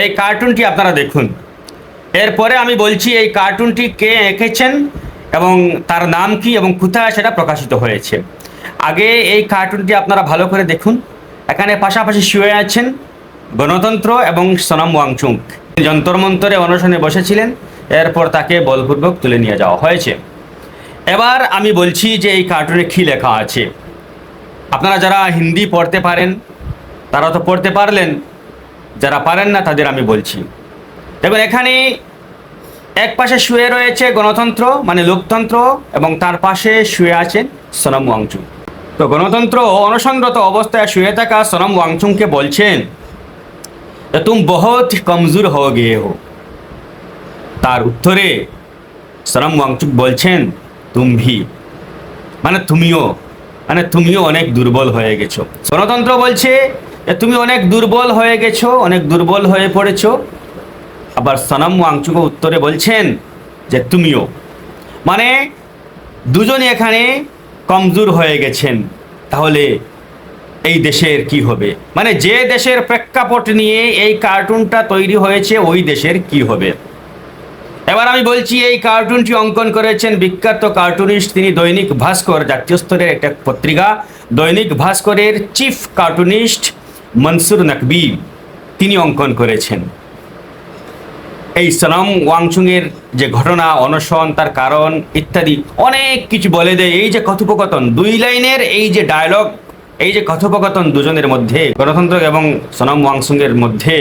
এই কার্টুনটি আপনারা দেখুন। এরপরে আমি বলছি এই কার্টুনটি কে এঁকেছেন এবং তার নাম কি এবং কোথায় সেটা প্রকাশিত হয়েছে। আগে এই কার্টুনটি আপনারা ভালো করে দেখুন। এখানে পাশাপাশি শুয়ে আছেন গণতন্ত্র এবং সোনাম ওয়াংচুক। যন্তর মন্তরে অনশনে বসেছিলেন, এরপর তাকে বলপূর্বক তুলে নিয়ে যাওয়া হয়েছে। এবার আমি বলছি যে এই কার্টুনে কী লেখা আছে। আপনারা যারা হিন্দি পড়তে পারেন তারা তো পড়তে পারলেন, যারা পারেন না তাদের আমি বলছি। দেখুন, এখানে এক পাশে শুয়ে রয়েছে গণতন্ত্র মানে লোকতন্ত্র এবং তার পাশে শুয়ে আছেন সোনাম ওয়াংচুক। তো গণতন্ত্র অনশনরত অবস্থায় শুয়ে থাকা সোনাম ওয়াংচুককে বলছেন তুম বহুত কমজোর হো গিয়ে হো। তার উত্তরে সোনাম ওয়াংচুক বলছেন তুম ভি মানে তুমিও অনেক দুর্বল হয়ে গেছো। গণতন্ত্র বলছে তুমি অনেক দুর্বল হয়ে গেছো, অনেক দুর্বল হয়ে পড়েছো। আবার সোনাম ওয়াংচুক উত্তরে বলছেন যে তুমিও, মানে দুজনে এখানে কমজোর হয়ে গেছেন। তাহলে এই দেশের কি হবে, মানে যে দেশের প্রেক্ষাপট নিয়ে এই কার্টুনটা তৈরি হয়েছে ওই দেশের কি হবে। এবার আমি বলছি এই কার্টুনটি অঙ্কন করেছেন বিখ্যাত কার্টুনিস্ট, তিনি দৈনিক ভাস্কর, জাতীয় স্তরের একটা পত্রিকা, দৈনিক ভাস্করের চিফ কার্টুনিস্ট মনসুর নকবি, তিনি অঙ্কন করেছেন। এই সোনাম ওয়াংচুকের যে ঘটনা, অনশন, তার কারণ ইত্যাদি অনেক কিছু বলে দেয়। এই যে কথোপকথন, 2 লাইনের এই যে ডায়লগ, এই যে কথোপকথন দুজনের মধ্যে, গণতন্ত্র এবং সোনাম ওয়াংচুকের মধ্যে,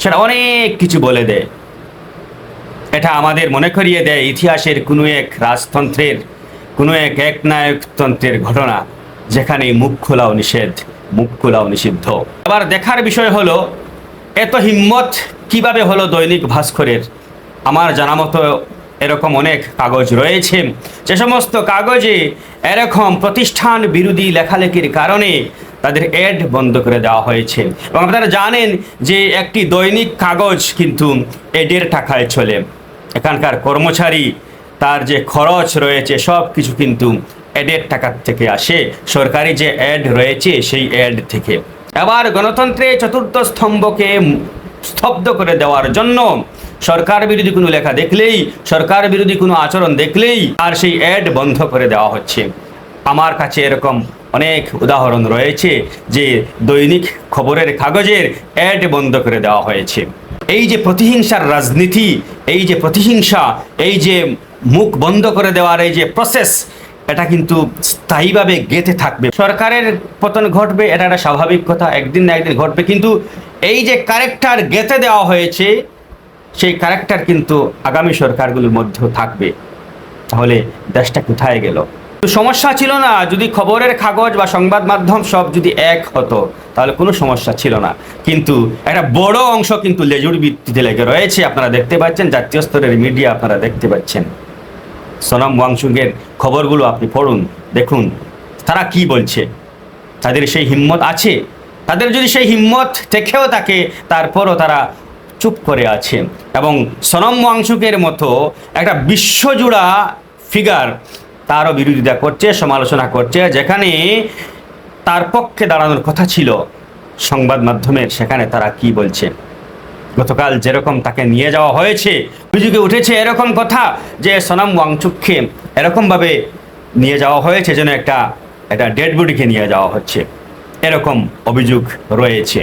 সেটা অনেক কিছু বলে দেয়। এটা আমাদের মনে করিয়ে দেয় ইতিহাসের কোনো এক রাজতন্ত্রের, কোনো এক একনায়কতন্ত্রের ঘটনা, যেখানে মুখ খোলাও নিষিদ্ধ। আবার দেখার বিষয় হলো এত হিম্মত কিভাবে হলো দৈনিক ভাস্করের। আমার জানা মতো এরকম অনেক কাগজ রয়েছে, যে সমস্ত কাগজে এরকম প্রতিষ্ঠান বিরোধী লেখালেখির কারণে তাদের অ্যাড বন্ধ করে দেওয়া হয়েছে। এবং আপনারা জানেন যে একটি দৈনিক কাগজ কিন্তু অ্যাডের টাকায় চলে। এখানকার কর্মচারী, তার যে খরচ রয়েছে সব কিছু কিন্তু অ্যাডের টাকার থেকে আসে, সরকারি যে অ্যাড রয়েছে সেই অ্যাড থেকে। আবার গণতন্ত্রের চতুর্থ স্তম্ভকে স্তব্ধ করে দেওয়ার জন্য সরকার বিরোধী কোনো লেখা দেখলেই, সরকার বিরোধী কোনো আচরণ দেখলেই আর সেই অ্যাড বন্ধ করে দেওয়া হচ্ছে। আমার কাছে এরকম অনেক উদাহরণ রয়েছে যে দৈনিক খবরের কাগজের অ্যাড বন্ধ করে দেওয়া হয়েছে। এই যে প্রতিহিংসার রাজনীতি, এই যে প্রতিহিংসা, এই যে মুখ বন্ধ করে দেওয়ার এই যে প্রসেস, এটা কিন্তু স্থায়ীভাবে গেঁথে থাকবে। সরকারের পতন ঘটবে, এটা একটা স্বাভাবিক কথা, একদিন না একদিন ঘটবে, কিন্তু এই যে ক্যারেক্টার গেঁথে দেওয়া হয়েছে সেই ক্যারেক্টার কিন্তু আগামী সরকারগুলোর মধ্যেও থাকবে। তাহলে দেশটা কোথায় গেল? সমস্যা ছিল না যদি খবরের কাগজ বা সংবাদ মাধ্যম সব যদি এক হতো, তাহলে কোনো সমস্যা ছিল না। কিন্তু একটা বড় অংশ কিন্তু লেজুর ভিত্তিতে লেগে রয়েছে। আপনারা দেখতে পাচ্ছেন, জাতীয় স্তরের মিডিয়া আপনারা দেখতে পাচ্ছেন। সোনাম ওয়াংচুকের খবরগুলো আপনি পড়ুন, দেখুন তারা কি বলছে। তাদের সেই হিম্মত আছে? তাদের যদি সেই হিম্মত থেকেও থাকে, তারপরও তারা চুপ করে আছে। এবং সোনাম ওয়াংচুকের মতো একটা বিশ্বজোড়া ফিগার তারও বিরোধিতা করছে, সমালোচনা করছে। যেখানে তার পক্ষে দাঁড়ানোর কথা ছিল সংবাদ মাধ্যমের, সেখানে তারা কি বলছে। গতকাল যেরকম তাকে নিয়ে যাওয়া হয়েছে, অভিযোগে উঠেছে এরকম কথা যে সোনাম ওয়াংচুককে এরকমভাবে নিয়ে যাওয়া হয়েছে যেন একটা ডেড বডিকে নিয়ে যাওয়া হচ্ছে, এরকম অভিযোগ রয়েছে।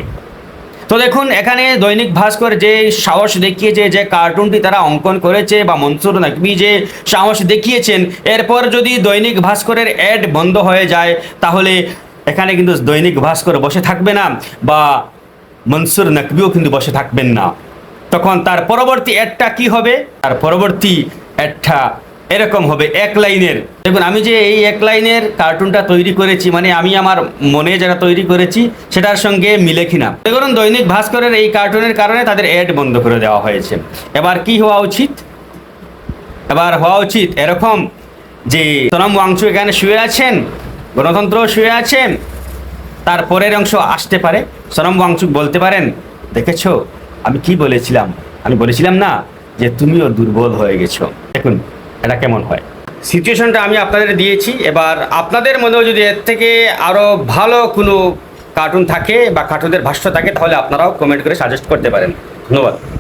তো দেখুন, এখানে দৈনিক ভাস্কর যে সাহস দেখিয়েছে, যে কার্টুনটি তারা অঙ্কন করেছে, বা মনসুর নকবি যে সাহস দেখিয়েছেন, এরপর যদি দৈনিক ভাস্করের অ্যাড বন্ধ হয়ে যায়, তাহলে এখানে কিন্তু দৈনিক ভাস্কর বসে থাকবে না, বা মনসুর নকবিও কিন্তু বসে থাকবেন না। তখন তার পরবর্তী অ্যাডটা কি হবে? তার পরবর্তী অ্যাডটা এরকম হবে 1 লাইনের। দেখুন, আমি যে এই 1 লাইনের কার্টুনটা তৈরি করেছি, মানে আমি আমার মনে যেটা তৈরি করেছি সেটার সঙ্গে মিলে কিনা। দেখুন, দৈনিক ভাস্করের এই কার্টুনের কারণে তাদের অ্যাড বন্ধ করে দেওয়া হয়েছে। এবার কি হওয়া উচিত? এবার হওয়া উচিত এরকম যে সোনাম ওয়াংচুক এখানে শুয়ে আছেন, গণতন্ত্র শুয়ে আছেন, তারপরের অংশ আসতে পারে। সোনাম ওয়াংচুক বলতে পারেন, দেখেছো আমি কি বলেছিলাম, আমি বলেছিলাম না যে তুমিও দুর্বল হয়ে গেছো। দেখুন এটা কেমন হয়। সিচুয়েশনটা আমি আপনাদের দিয়েছি। এবার আপনাদের মনেও যদি এর থেকে আরও ভালো কোনো কার্টুন থাকে বা কার্টুনের ভাষ্য থাকে, তাহলে আপনারাও কমেন্ট করে সাজেস্ট করতে পারেন। ধন্যবাদ।